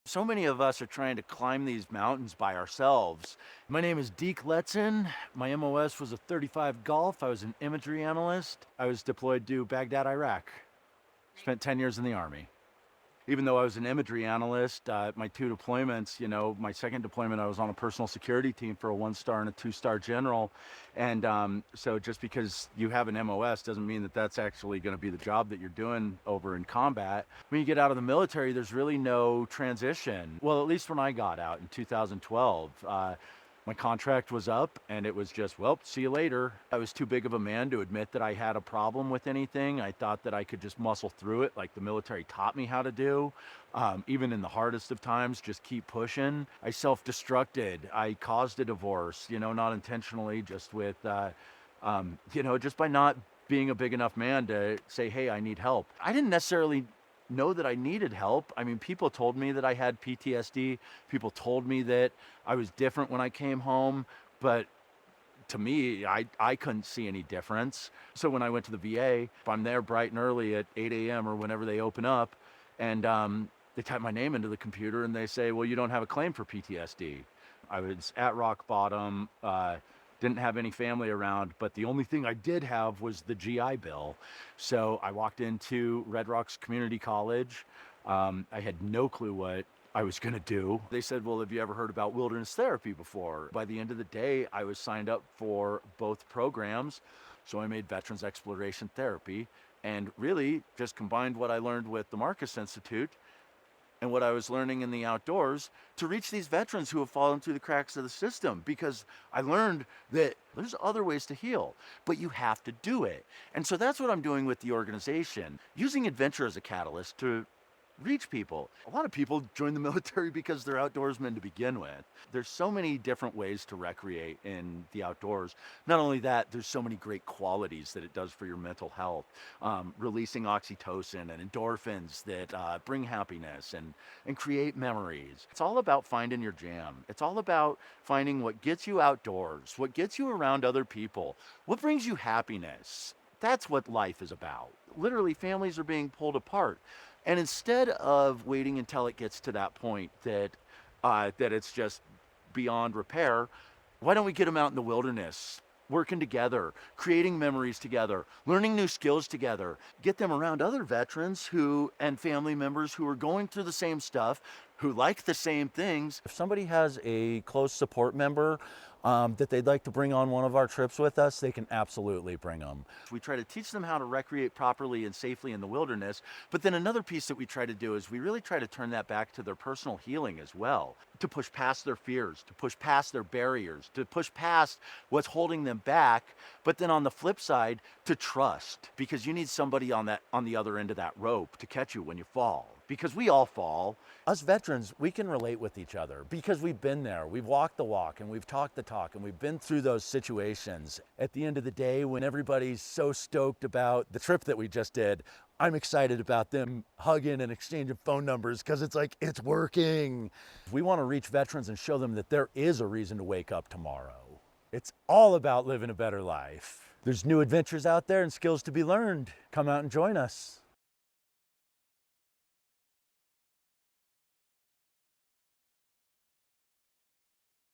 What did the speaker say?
So many of us are trying to climb these mountains by ourselves. My name is Deke Letson. My MOS was a 35 Golf. I was an imagery analyst. I was deployed to Baghdad, Iraq. Spent 10 years in the Army. Even though I was an imagery analyst, my two deployments, my second deployment, I was on a personal security team for a 1-star and a 2-star general. And so just because you have an MOS doesn't mean that that's actually going to be the job that you're doing over in combat. When you get out of the military, there's really no transition. Well, at least when I got out in 2012. My contract was up and it was just, well, see you later. I was too big of a man to admit that I had a problem with anything. I thought that I could just muscle through it like the military taught me how to do. Even in the hardest of times, just keep pushing. I self-destructed. I caused a divorce, not intentionally, just with, just by not being a big enough man to say, hey, I need help. I didn't necessarily know that I needed help. I mean, people told me that I had PTSD. People told me that I was different when I came home, but to me, I couldn't see any difference. So when I went to the VA, if I'm there bright and early at 8 a.m. or whenever they open up, and they type my name into the computer and they say, well, you don't have a claim for PTSD. I was at rock bottom, didn't have any family around, but the only thing I did have was the GI Bill. So I walked into Red Rocks Community College. I had no clue what I was going to do. They said, well, have you ever heard about wilderness therapy before? By the end of the day, I was signed up for both programs. So I made Veterans Exploration Therapy and really just combined what I learned with the Marcus Institute and what I was learning in the outdoors to reach these veterans who have fallen through the cracks of the system, because I learned that there's other ways to heal, but you have to do it. And so that's what I'm doing with the organization, using adventure as a catalyst to reach people. A lot of people join the military because they're outdoorsmen to begin with. There's so many different ways to recreate in the outdoors. Not only that, there's so many great qualities that it does for your mental health, releasing oxytocin and endorphins that bring happiness and create memories. It's all about finding your jam. It's all about finding what gets you outdoors, what gets you around other people, what brings you happiness. That's what life is about. Literally, families are being pulled apart. And instead of waiting until it gets to that point that it's just beyond repair, why don't we get them out in the wilderness, working together, creating memories together, learning new skills together, get them around other veterans who and family members who are going through the same stuff, who like the same things. If somebody has a close support member that they'd like to bring on one of our trips with us, they can absolutely bring them. We try to teach them how to recreate properly and safely in the wilderness, but then another piece that we try to do is we really try to turn that back to their personal healing as well, to push past their fears, to push past their barriers, to push past what's holding them back, but then on the flip side, to trust, because you need somebody on the other end of that rope to catch you when you fall. Because we all fall. Us veterans, we can relate with each other because we've been there. We've walked the walk and we've talked the talk and we've been through those situations. At the end of the day, when everybody's so stoked about the trip that we just did, I'm excited about them hugging and exchanging phone numbers because it's like, it's working. We want to reach veterans and show them that there is a reason to wake up tomorrow. It's all about living a better life. There's new adventures out there and skills to be learned. Come out and join us.